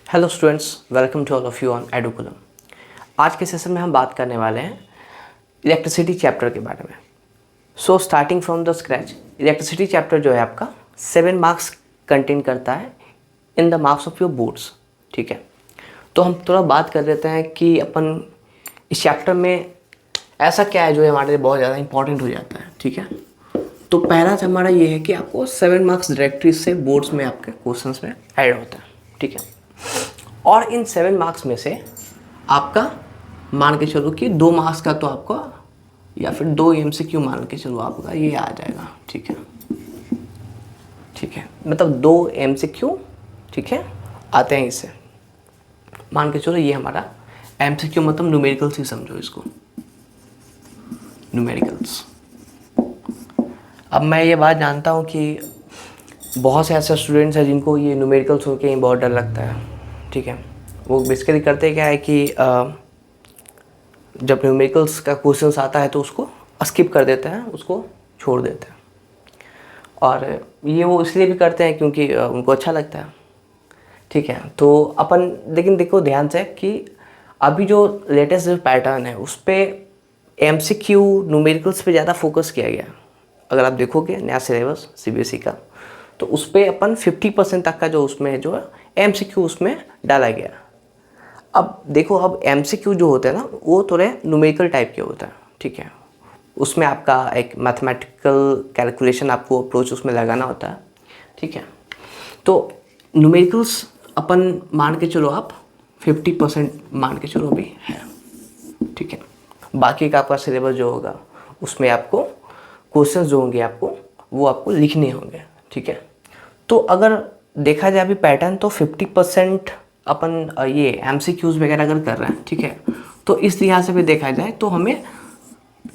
Hello students, welcome to all of you on Educulum. आज के session में हम बात करने वाले हैं इलेक्ट्रिसिटी चैप्टर के बारे में। So starting from the scratch, electricity chapter जो है आपका 7 मार्क्स कंटेन करता है in the marks of your boards. ठीक है, तो हम थोड़ा बात कर लेते हैं कि अपन इस चैप्टर में ऐसा क्या है जो हमारे लिए बहुत ज़्यादा इंपॉर्टेंट हो जाता है। ठीक है, तो पहला हमारा ये है कि आपको 7 मार्क्स डायरेक्टली से बोर्ड्स में आपके क्वेश्चंस में ऐड होता है। ठीक है, और इन 7 मार्क्स में से आपका मान के चलो कि 2 मार्क्स का तो आपका या फिर 2 MCQ मान के चलो आपका ये आ जाएगा। ठीक है, ठीक है, मतलब 2 MCQ ठीक है आते हैं इससे। मान के चलो ये हमारा MCQ मतलब न्यूमेरिकल्स ही समझो इसको, न्यूमेरिकल्स। अब मैं ये बात जानता हूँ कि बहुत से ऐसे स्टूडेंट्स हैं जिनको ये न्यूमेरिकल सुन के ही बहुत डर लगता है। ठीक है, वो बेसिकली करते क्या है कि जब न्यूमेरिकल्स का क्वेश्चंस आता है तो उसको स्किप कर देते हैं, उसको छोड़ देते हैं। और ये वो इसलिए भी करते हैं क्योंकि उनको अच्छा लगता है। ठीक है, तो अपन लेकिन देखो ध्यान से कि अभी जो लेटेस्ट जो पैटर्न है उस पर MCQ न्यूमेरिकल्स पे ज़्यादा फोकस किया गया। अगर आप देखोगे नया सिलेबस CBSE का, तो उस पर अपन 50% तक का जो उसमें जो है MCQ उसमें डाला गया। अब देखो, अब MCQ जो होते हैं ना वो थोड़े न्यूमेरिकल टाइप के होते हैं। ठीक है, उसमें आपका एक मैथमेटिकल कैलकुलेशन आपको अप्रोच उसमें लगाना होता है। ठीक है, तो न्यूमेरिकल्स अपन मान के चलो आप 50% मान के चलो भी है। ठीक है, बाकी का आपका सिलेबस जो होगा उसमें आपको क्वेश्चंस जो होंगे आपको वो आपको लिखने होंगे। ठीक है, तो अगर देखा जाए अभी पैटर्न तो 50% अपन ये MCQs वगैरह अगर कर रहे हैं। ठीक है, तो इस लिहाज से भी देखा जाए तो हमें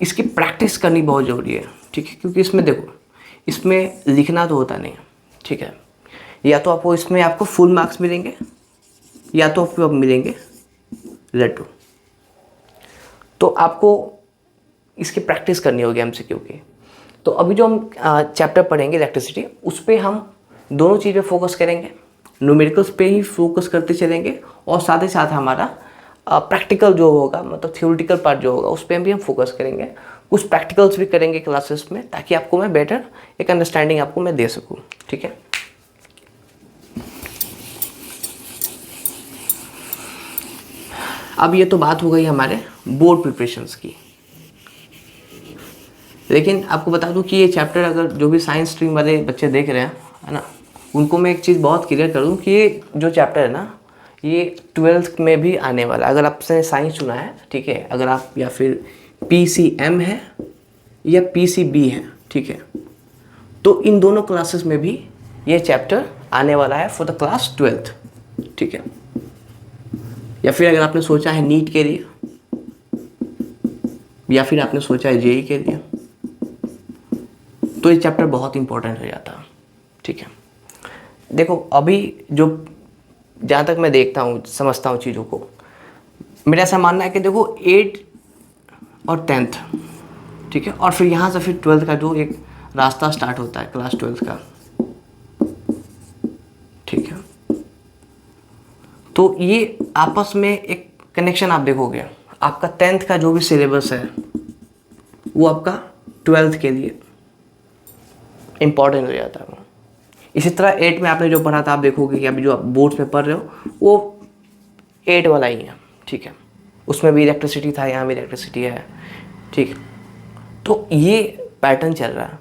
इसकी प्रैक्टिस करनी बहुत ज़रूरी है। ठीक है, क्योंकि इसमें देखो इसमें लिखना तो होता नहीं है। ठीक है, या तो आपको इसमें आपको फुल मार्क्स मिलेंगे या तो आपको मिलेंगे लड्डू। तो आपको इसकी प्रैक्टिस करनी होगी MCQ की। तो अभी जो हम चैप्टर पढ़ेंगे इलेक्ट्रिसिटी, उस पर हम दोनों चीज़ पे फोकस करेंगे, न्यूमेरिकल्स पे ही फोकस करते चलेंगे और साथ ही साथ हमारा प्रैक्टिकल जो होगा मतलब थियोरिटिकल पार्ट जो होगा उस पर भी हम फोकस करेंगे। कुछ प्रैक्टिकल्स भी करेंगे क्लासेस में ताकि आपको मैं बेटर एक अंडरस्टैंडिंग आपको मैं दे सकूँ। ठीक है, अब ये तो बात हो गई हमारे बोर्ड प्रिपरेशंस की। लेकिन आपको बता दूं कि ये चैप्टर अगर जो भी साइंस स्ट्रीम वाले बच्चे देख रहे हैं है ना, उनको मैं एक चीज़ बहुत क्लियर कर दूं कि ये जो चैप्टर है ना ये 12th में भी आने वाला है। अगर आपने साइंस चुना है, ठीक है, अगर आप या फिर PCM है या PCB है, ठीक है, तो इन दोनों क्लासेस में भी ये चैप्टर आने वाला है फॉर द क्लास 12th। ठीक है, या फिर अगर आपने सोचा है नीट के लिए या फिर आपने सोचा है JEE के लिए, तो ये चैप्टर बहुत इंपॉर्टेंट हो जाता है। ठीक है, देखो अभी जो जहाँ तक मैं देखता हूँ समझता हूँ चीज़ों को, मेरा ऐसा मानना है कि देखो 8 और 10th, ठीक है, और फिर यहाँ से फिर 12th का जो एक रास्ता स्टार्ट होता है क्लास 12th का। ठीक है, तो ये आपस में एक कनेक्शन आप देखोगे, आपका 10th का जो भी सिलेबस है वो आपका 12th के लिए इम्पॉर्टेंट हो जाता है। इसी तरह 8 में आपने जो पढ़ा था आप देखोगे कि अभी जो आप बोर्ड्स में पढ़ रहे हो वो 8 वाला ही है। ठीक है, उसमें भी इलेक्ट्रिसिटी था, यहाँ भी इलेक्ट्रिसिटी है। ठीक है, तो ये पैटर्न चल रहा है।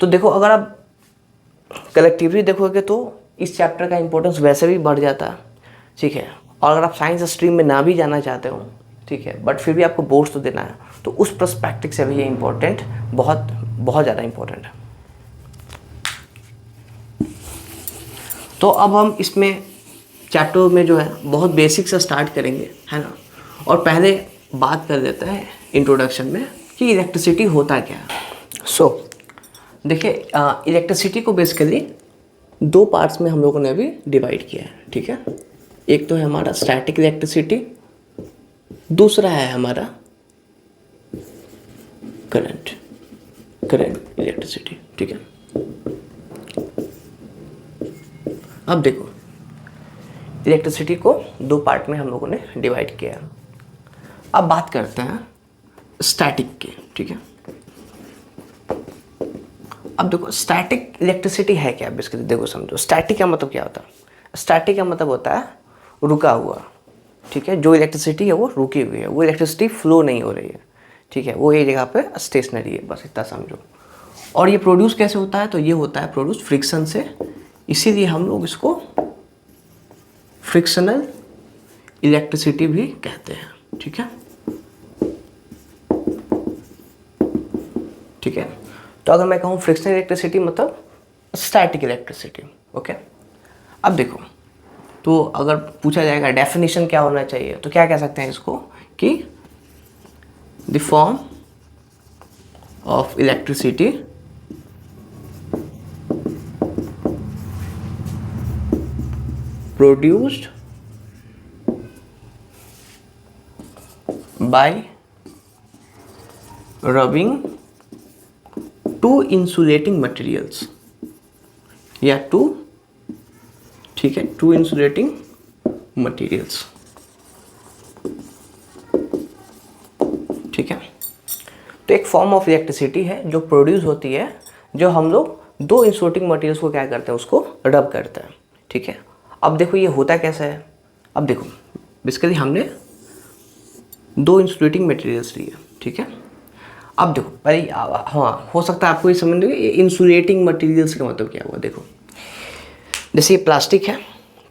तो देखो अगर आप कलेक्टिवली देखोगे तो इस चैप्टर का इंपॉर्टेंस वैसे भी बढ़ जाता है। ठीक है, और अगर आप साइंस स्ट्रीम में ना भी जाना चाहते हो, ठीक है, बट फिर भी आपको बोर्ड्स तो देना है, तो उस पर्सपेक्टिव से भी ये इम्पोर्टेंट बहुत बहुत ज़्यादा इम्पोर्टेंट है। तो अब हम इसमें चैप्टर में जो है बहुत बेसिक से स्टार्ट करेंगे, है ना, और पहले बात कर लेते हैं इंट्रोडक्शन में कि इलेक्ट्रिसिटी होता क्या है। सो देखिए, इलेक्ट्रिसिटी को बेसिकली 2 पार्ट्स में हम लोगों ने अभी डिवाइड किया है। ठीक है, एक तो है हमारा स्टैटिक इलेक्ट्रिसिटी, दूसरा है हमारा करंट इलेक्ट्रिसिटी। ठीक है, अब देखो इलेक्ट्रिसिटी को दो पार्ट में हम लोगों ने डिवाइड किया है। अब बात करते हैं स्टैटिक की, ठीक है। अब देखो स्टैटिक इलेक्ट्रिसिटी है क्या, बेसिकली देखो समझो। स्टैटिक का मतलब क्या होता है? स्टैटिक का मतलब होता है रुका हुआ, ठीक है। जो इलेक्ट्रिसिटी है वो रुकी हुई है, वो इलेक्ट्रिसिटी फ्लो नहीं हो रही है, ठीक है। वो एक जगह पे स्टेशनरी है, बस इतना समझो। और ये प्रोड्यूस कैसे होता है? तो ये होता है प्रोड्यूस फ्रिक्शन से, इसीलिए हम लोग इसको फ्रिक्शनल इलेक्ट्रिसिटी भी कहते हैं, ठीक है। ठीक है, तो अगर मैं कहूँ फ्रिक्शनल इलेक्ट्रिसिटी मतलब स्टैटिक इलेक्ट्रिसिटी, ओके। अब देखो, तो अगर पूछा जाएगा डेफिनेशन क्या होना चाहिए, तो क्या कह सकते हैं इसको कि the form of electricity produced by rubbing two insulating materials या टू, ठीक है, टू इंसुलेटिंग मटेरियल्स, ठीक है। तो एक फॉर्म ऑफ इलेक्ट्रिसिटी है जो प्रोड्यूस होती है, जो हम लोग दो इंसुलेटिंग मटेरियल्स को क्या करते हैं, उसको रब करते हैं, ठीक है। अब देखो ये होता कैसा है। अब देखो बेसिकली हमने दो इंसुलेटिंग मटेरियल्स लिए, ठीक है। अब देखो पहले, हाँ, हो सकता है आपको ये समझ लगे इंसुलेटिंग मटेरियल्स का मतलब क्या हुआ। देखो जैसे ये प्लास्टिक है,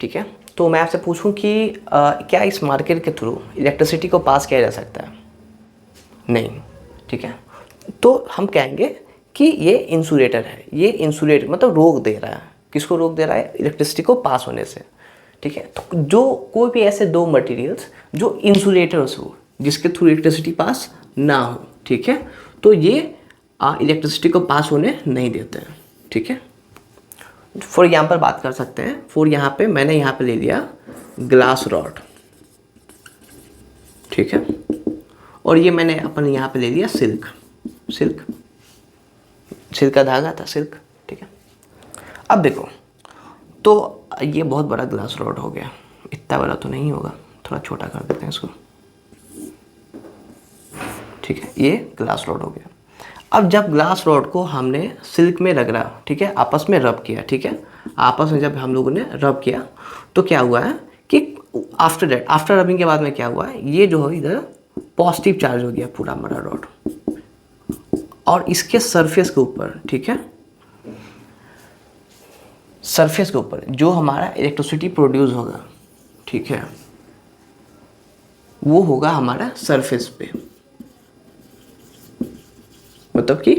ठीक है, तो मैं आपसे पूछूं कि क्या इस मार्केट के थ्रू इलेक्ट्रिसिटी को पास किया जा सकता है? नहीं, ठीक है। तो हम कहेंगे कि ये इंसुलेटर है, ये इंसुलेट मतलब रोक दे रहा है। किसको रोक दे रहा है? इलेक्ट्रिसिटी को पास होने से, ठीक है। तो जो कोई भी ऐसे दो मटेरियल्स जो इंसुलेटर्स हो, जिसके थ्रू इलेक्ट्रिसिटी पास ना हो, ठीक है, तो ये इलेक्ट्रिसिटी को पास होने नहीं देते हैं, ठीक है। फॉर एग्जाम्पल बात कर सकते हैं। फॉर यहाँ पे मैंने यहाँ पे ले लिया ग्लास रॉड, ठीक है, और ये मैंने अपन यहाँ पे ले लिया सिल्क, सिल्क का धागा था, सिल्क, ठीक है। अब देखो, तो ये बहुत बड़ा ग्लास रॉड हो गया, इतना बड़ा तो नहीं होगा, थोड़ा छोटा कर देते हैं इसको, ठीक है। ये ग्लास रॉड हो गया। अब जब ग्लास रॉड को हमने सिल्क में रगड़ा, ठीक है, आपस में रब किया, ठीक है, आपस में जब हम लोगों ने रब किया तो क्या हुआ है कि आफ्टर रबिंग के बाद में क्या हुआ है, ये जो है इधर पॉजिटिव चार्ज हो गया पूरा हमारा रॉड, और इसके सरफेस के ऊपर, ठीक है, सरफेस के ऊपर जो हमारा इलेक्ट्रिसिटी प्रोड्यूस होगा, ठीक है, वो होगा हमारा सरफेस पे। मतलब कि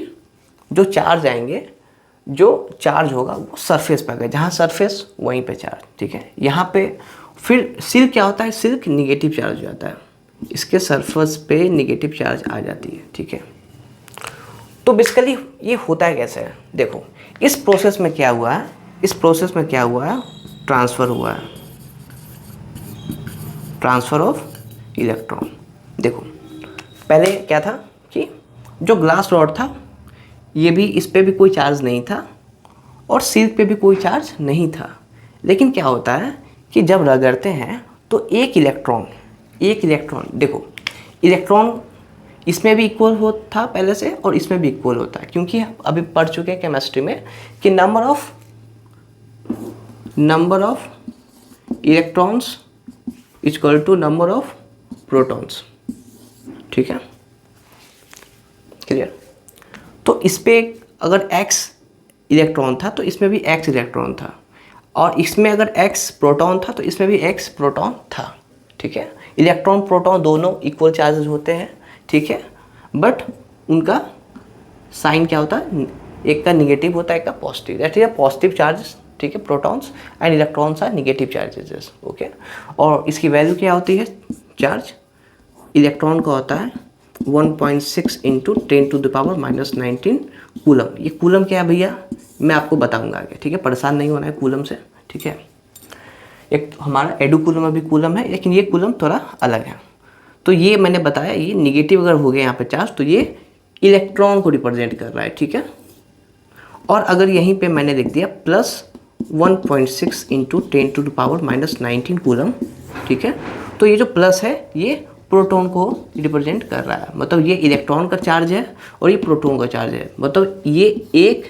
जो चार्ज आएंगे, जो चार्ज होगा वो सरफेस पे आएगा, जहाँ सरफेस वहीं पे चार्ज, ठीक है। यहाँ पे फिर सिल्क क्या होता है, सिल्क निगेटिव चार्ज हो जाता है, इसके सरफेस पे निगेटिव चार्ज आ जाती है, ठीक है। तो बेसिकली ये होता है कैसे है, देखो इस प्रोसेस में क्या हुआ है, इस प्रोसेस में क्या हुआ है, ट्रांसफ़र हुआ है, ट्रांसफ़र ऑफ इलेक्ट्रॉन। देखो पहले क्या था कि जो ग्लास रॉड था, ये भी, इस पे भी कोई चार्ज नहीं था और सिल्क पे भी कोई चार्ज नहीं था। लेकिन क्या होता है कि जब रगड़ते हैं तो एक इलेक्ट्रॉन देखो, इलेक्ट्रॉन इसमें भी इक्वल होता था पहले से और इसमें भी इक्वल होता है, क्योंकि अभी पढ़ चुके हैं केमिस्ट्री में कि number of electrons equal to number of protons, ठीक है, क्लियर। तो इस पे अगर x इलेक्ट्रॉन था तो इसमें भी x इलेक्ट्रॉन था, और इसमें अगर x प्रोटॉन था तो इसमें भी x प्रोटॉन था, ठीक है। इलेक्ट्रॉन प्रोटॉन दोनों इक्वल चार्जेस होते हैं, ठीक है, बट उनका साइन क्या होता है, एक का निगेटिव होता है, एक का positive, that is positive charges, ठीक है, protons, and electrons are negative charges, okay. और इसकी वैल्यू क्या होती है, चार्ज इलेक्ट्रॉन का होता है 1.6 इंटू 10⁻⁻19 कूलम। ये कूलम क्या है भैया, मैं आपको बताऊंगा आगे, ठीक है, परेशान नहीं होना है कूलम से, ठीक है। एक हमारा एडू कूलम अभी कूलम है, लेकिन ये कूलम थोड़ा अलग है। तो ये मैंने बताया, ये निगेटिव अगर हो गया यहाँ पे चार्ज तो ये इलेक्ट्रॉन को रिप्रेजेंट कर रहा है, ठीक है। और अगर यहीं पे मैंने लिख दिया 1.6 इंटू 10⁻⁻19 कूलम, ठीक है। तो ये जो प्लस है ये प्रोटॉन को रिप्रेजेंट कर रहा है, मतलब ये इलेक्ट्रॉन का चार्ज है और ये प्रोटॉन का चार्ज है, मतलब ये एक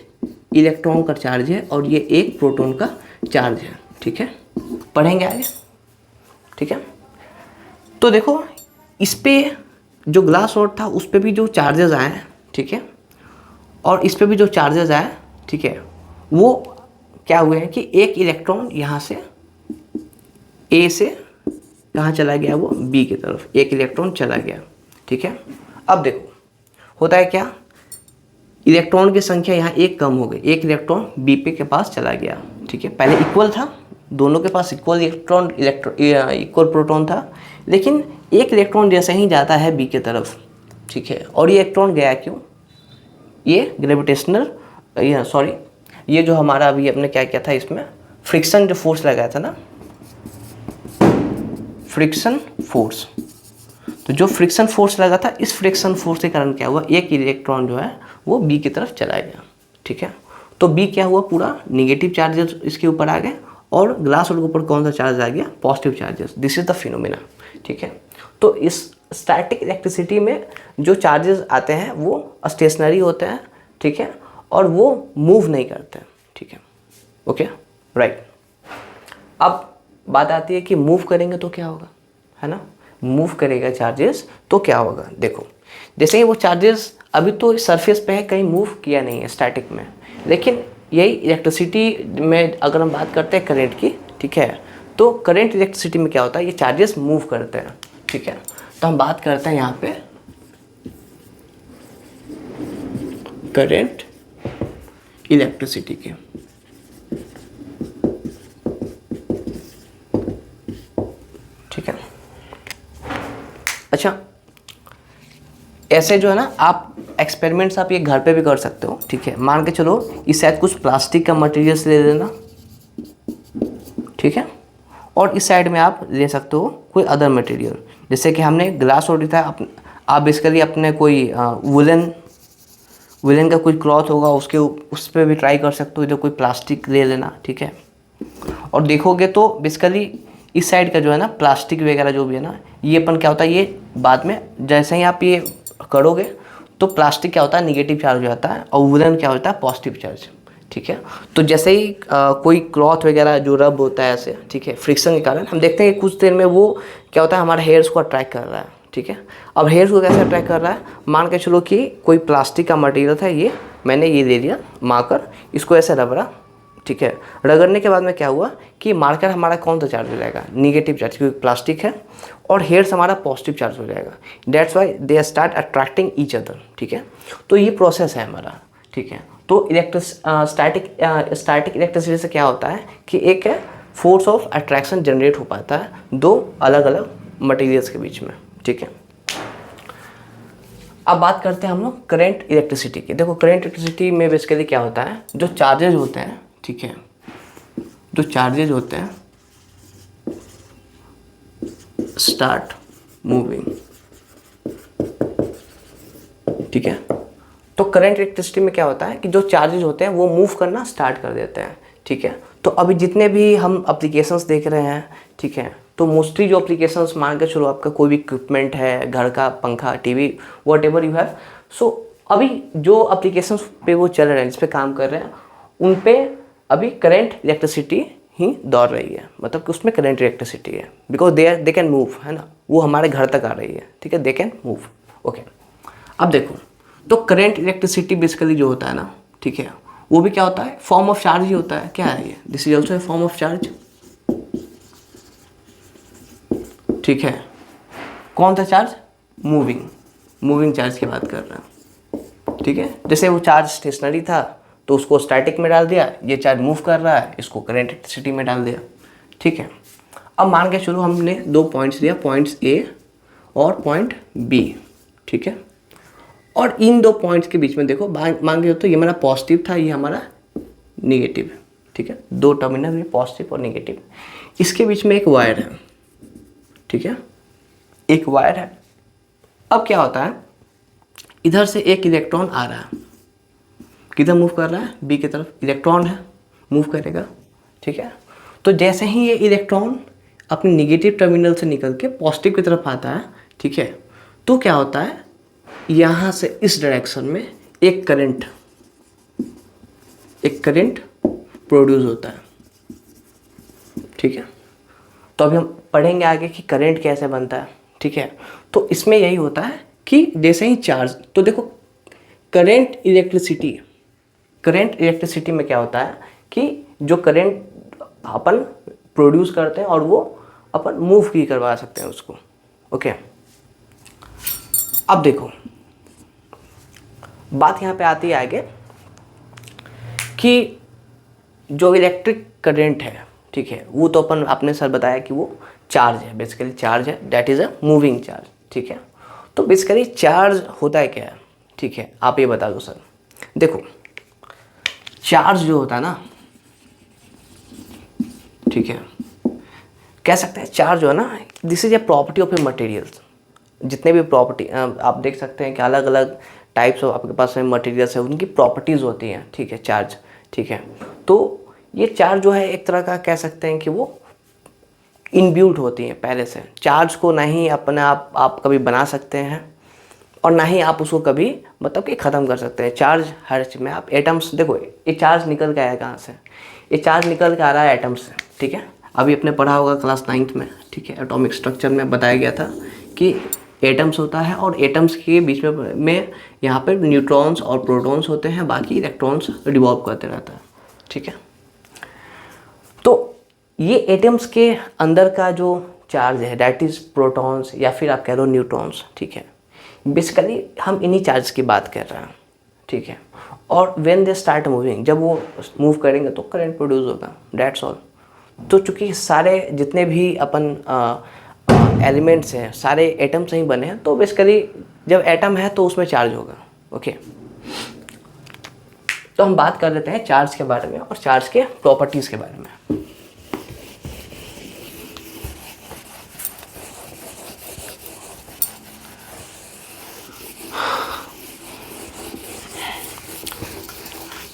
इलेक्ट्रॉन का चार्ज है और ये एक प्रोटॉन का चार्ज है, ठीक है। पढ़ेंगे आगे, ठीक है। तो देखो इस पे जो ग्लास रॉड था उस पे भी जो चार्जेस आए हैं, ठीक है, और इस पे भी जो चार्जेस आए, ठीक है, वो क्या हुए हैं कि एक इलेक्ट्रॉन यहाँ से ए से कहाँ चला गया, वो बी की तरफ एक इलेक्ट्रॉन चला गया, ठीक है। अब देखो होता है क्या, इलेक्ट्रॉन की संख्या यहाँ एक कम हो गई, एक इलेक्ट्रॉन बी पे के पास चला गया, ठीक है। पहले इक्वल था, दोनों के पास इक्वल इक्वल प्रोटॉन था, लेकिन एक इलेक्ट्रॉन जैसे ही जाता है बी की तरफ, ठीक है, और ये इलेक्ट्रॉन गया क्यों, ये ग्रेविटेशनल ये जो हमारा अभी अपने क्या किया था, इसमें फ्रिक्शन जो फोर्स लगाया था ना, फ्रिक्शन फोर्स, तो जो फ्रिक्शन फोर्स लगा था, इस फ्रिक्शन फोर्स के कारण क्या हुआ, एक इलेक्ट्रॉन जो है वो बी की तरफ चला गया, ठीक है। तो बी क्या हुआ, पूरा निगेटिव चार्जेस इसके ऊपर आ गए और ग्लास के ऊपर कौन सा चार्ज आ गया, positive charges. This is the phenomena, ठीक है। तो इस स्टैटिक इलेक्ट्रिसिटी में जो चार्जेस आते हैं वो स्टेशनरी होते हैं, ठीक है, और वो मूव नहीं करते, ठीक है, ओके, राइट। अब बात आती है कि मूव करेंगे तो क्या होगा, है ना, मूव करेगा चार्जेस तो क्या होगा। देखो जैसे ही वो चार्जेस अभी तो सरफेस पे है, कहीं मूव किया नहीं है स्टैटिक में, लेकिन यही इलेक्ट्रिसिटी में अगर हम बात करते हैं करंट की, ठीक है, तो करंट इलेक्ट्रिसिटी में क्या होता है, ये चार्जेस मूव करते हैं, ठीक है। तो हम बात करते हैं यहाँ पे करंट इलेक्ट्रिसिटी की, ठीक है। अच्छा, ऐसे जो है ना, आप एक्सपेरिमेंट्स आप ये घर पे भी कर सकते हो, ठीक है। मान के चलो इस साइड कुछ प्लास्टिक का मटेरियल्स ले लेना, ठीक है, और इस साइड में आप ले सकते हो कोई अदर मटेरियल, जैसे कि हमने ग्लास रॉड था, आप बेसिकली अपने कोई वुलन का कोई क्लॉथ होगा उस पर भी ट्राई कर सकते हो, इधर कोई प्लास्टिक ले लेना, ठीक है। और देखोगे तो बेसिकली इस साइड का जो है ना प्लास्टिक वगैरह जो भी है ना, ये अपन क्या होता है, ये बाद में जैसे ही आप ये करोगे तो प्लास्टिक क्या होता है, निगेटिव चार्ज हो जाता है, और वुलन क्या होता है, पॉजिटिव चार्ज, ठीक है। तो जैसे ही कोई क्लॉथ वगैरह जो रब होता है ऐसे, ठीक है, फ्रिक्शन के कारण हम देखते हैं कि कुछ देर में वो क्या होता है, हमारे हेयर्स को अट्रैक्ट कर रहा है, ठीक है। अब हेयर्स को कैसे अट्रैक्ट कर रहा है, मान के चलो कि कोई प्लास्टिक का मटेरियल था, ये मैंने ये ले लिया मार्कर, इसको ऐसे रगड़ा, ठीक है। रगड़ने के बाद में क्या हुआ कि मार्कर हमारा कौन सा चार्ज हो जाएगा, निगेटिव चार्ज, क्योंकि प्लास्टिक है, और हेयर्स हमारा पॉजिटिव चार्ज हो जाएगा। That's why they start attracting each other, ठीक है। तो ये प्रोसेस है हमारा, ठीक है। तो स्टैटिक इलेक्ट्रिसिटी से क्या होता है कि एक फोर्स ऑफ अट्रैक्शन जनरेट हो पाता है दो अलग अलग मटेरियल्स के बीच में, ठीक है। अब बात करते हैं हम लोग करंट इलेक्ट्रिसिटी की। देखो करंट इलेक्ट्रिसिटी में बेसिकली क्या होता है, जो चार्जेज होते हैं, ठीक है, जो चार्जेज होते हैं स्टार्ट मूविंग, ठीक है। तो करंट इलेक्ट्रिसिटी में क्या होता है कि जो चार्जेज होते हैं वो मूव करना स्टार्ट कर देते हैं, ठीक है। तो अभी जितने भी हम एप्लीकेशंस देख रहे हैं, ठीक है, तो मोस्टली जो एप्लीकेशंस मान के चलो आपका कोई भी इक्विपमेंट है, घर का पंखा, टीवी, व्हाटएवर यू हैव, सो अभी जो एप्लीकेशंस पे वो चल रहे हैं, जिस पे काम कर रहे हैं, उन पे अभी करंट इलेक्ट्रिसिटी ही दौड़ रही है, मतलब कि उसमें करंट इलेक्ट्रिसिटी है, बिकॉज दे कैन मूव, है ना, वो हमारे घर तक आ रही है, ठीक है, दे कैन मूव, ओके। अब देखो तो करंट इलेक्ट्रिसिटी बेसिकली जो होता है ना, ठीक है, वो भी क्या होता है, फॉर्म ऑफ चार्ज ही होता है। क्या है ये, this is also a form of charge, ठीक है। कौन सा चार्ज, मूविंग चार्ज की बात कर रहे हैं, ठीक है। जैसे वो चार्ज स्टेशनरी था तो उसको स्टैटिक में डाल दिया, ये चार्ज मूव कर रहा है, इसको करंट इलेक्ट्रिसिटी में डाल दिया, ठीक है। अब मान के चलो हमने दो पॉइंट्स लिया, पॉइंट्स ए और पॉइंट बी, ठीक है, और इन दो पॉइंट्स के बीच में देखो मान के तो ये हमारा पॉजिटिव था, ये हमारा निगेटिव है, ठीक है, दो टर्मिनल में पॉजिटिव और निगेटिव, इसके बीच में एक वायर है, ठीक है, एक वायर है। अब क्या होता है, इधर से एक इलेक्ट्रॉन आ रहा है, किधर मूव कर रहा है, बी की तरफ, इलेक्ट्रॉन है, मूव करेगा, ठीक है। तो जैसे ही ये इलेक्ट्रॉन अपने निगेटिव टर्मिनल से निकल के पॉजिटिव की तरफ आता है, ठीक है, तो क्या होता है, यहाँ से इस डायरेक्शन में एक करंट प्रोड्यूस होता है, ठीक है। तो अभी हम पढ़ेंगे आगे कि करंट कैसे बनता है, ठीक है। तो इसमें यही होता है कि जैसे ही चार्ज, तो देखो करंट इलेक्ट्रिसिटी में क्या होता है कि जो करंट अपन प्रोड्यूस करते हैं और वो अपन मूव भी करवा सकते हैं उसको, ओके। अब देखो बात यहाँ पे आती है आगे कि जो इलेक्ट्रिक करंट है, ठीक है, वो तो अपन आपने सर बताया कि वो चार्ज है, बेसिकली चार्ज है, that is a moving charge, ठीक है। तो बेसिकली चार्ज होता है क्या है, ठीक है, आप ये बता दो सर। देखो चार्ज जो होता है ना, ठीक है, कह सकते हैं चार्ज जो है ना, this is a property of A materials. जितने भी प्रॉपर्टी आप देख सकते हैं कि अलग अलग टाइप्स ऑफ आपके पास में मटेरियल्स है, उनकी प्रॉपर्टीज़ होती हैं, ठीक है, चार्ज, ठीक है। तो ये चार्ज जो है एक तरह का कह सकते हैं कि वो इनबिल्ट होती हैं पहले से। चार्ज को ना ही अपने आप कभी बना सकते हैं और ना ही आप उसको कभी मतलब कि ख़त्म कर सकते हैं। चार्ज हर चीज़ में, आप एटम्स देखो, ये चार्ज निकल के आया कहाँ से, ये चार्ज निकल के आ रहा है एटम से, ठीक है। अभी आपने पढ़ा होगा क्लास 9th में, ठीक है, एटॉमिक स्ट्रक्चर में बताया गया था कि एटम्स होता है और एटम्स के बीच में यहाँ पर न्यूट्रॉन्स और प्रोटॉन्स होते हैं, बाकी इलेक्ट्रॉन्स रिवॉल्व करते रहता है, ठीक है। तो ये एटम्स के अंदर का जो चार्ज है दैट इज़ प्रोटॉन्स या फिर आप कह लो न्यूट्रॉन्स, ठीक है। बेसिकली हम इन्हीं चार्ज की बात कर रहे हैं, ठीक है। और व्हेन दे स्टार्ट मूविंग, जब वो मूव करेंगे तो करंट प्रोड्यूस होगा, दैट्स ऑल। तो चूँकि सारे जितने भी अपन एलिमेंट्स हैं सारे एटम से ही बने हैं, तो बेसिकली जब एटम है तो उसमें चार्ज होगा, ओके। तो हम बात कर लेते हैं चार्ज के बारे में और चार्ज के प्रॉपर्टीज़ के बारे में।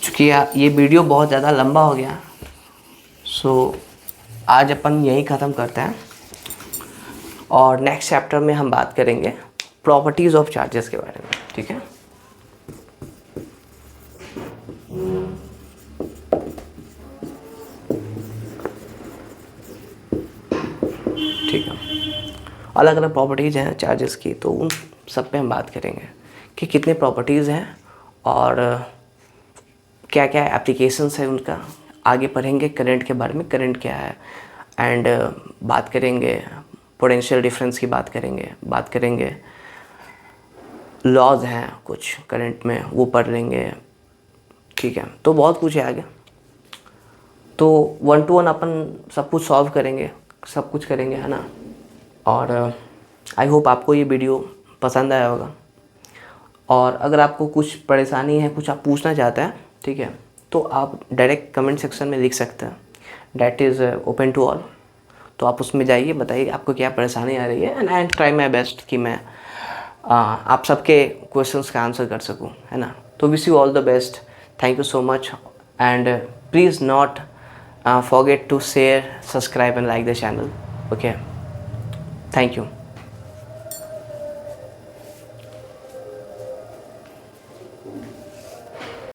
चूँकि ये वीडियो बहुत ज़्यादा लंबा हो गया, सो आज अपन यही ख़त्म करते हैं और नेक्स्ट चैप्टर में हम बात करेंगे प्रॉपर्टीज़ ऑफ चार्जेस के बारे में, ठीक है। ठीक है, अलग अलग प्रॉपर्टीज़ हैं चार्जेस की, तो उन सब पे हम बात करेंगे कि कितने प्रॉपर्टीज़ हैं और क्या क्या एप्लीकेशंस है उनका। आगे पढ़ेंगे करंट के बारे में, करंट क्या है, एंड बात करेंगे पोटेंशियल डिफरेंस की, बात करेंगे लॉज हैं कुछ करंट में, वो पढ़ लेंगे, ठीक है। तो बहुत कुछ है आगे, तो 1 to 1 अपन सब कुछ सॉल्व करेंगे, सब कुछ करेंगे, है ना। और आई होप आपको ये वीडियो पसंद आया होगा, और अगर आपको कुछ परेशानी है, कुछ आप पूछना चाहते हैं, ठीक है, तो आप डायरेक्ट कमेंट सेक्शन में लिख सकते हैं, that is open to all. तो आप उसमें जाइए, बताइए आपको क्या परेशानी आ रही है, and I try my best कि मैं आप सबके क्वेश्चंस का आंसर कर सकूं, है ना। तो wish you all the best, thank you so much, and please not forget to share, subscribe and like the channel, okay, thank you.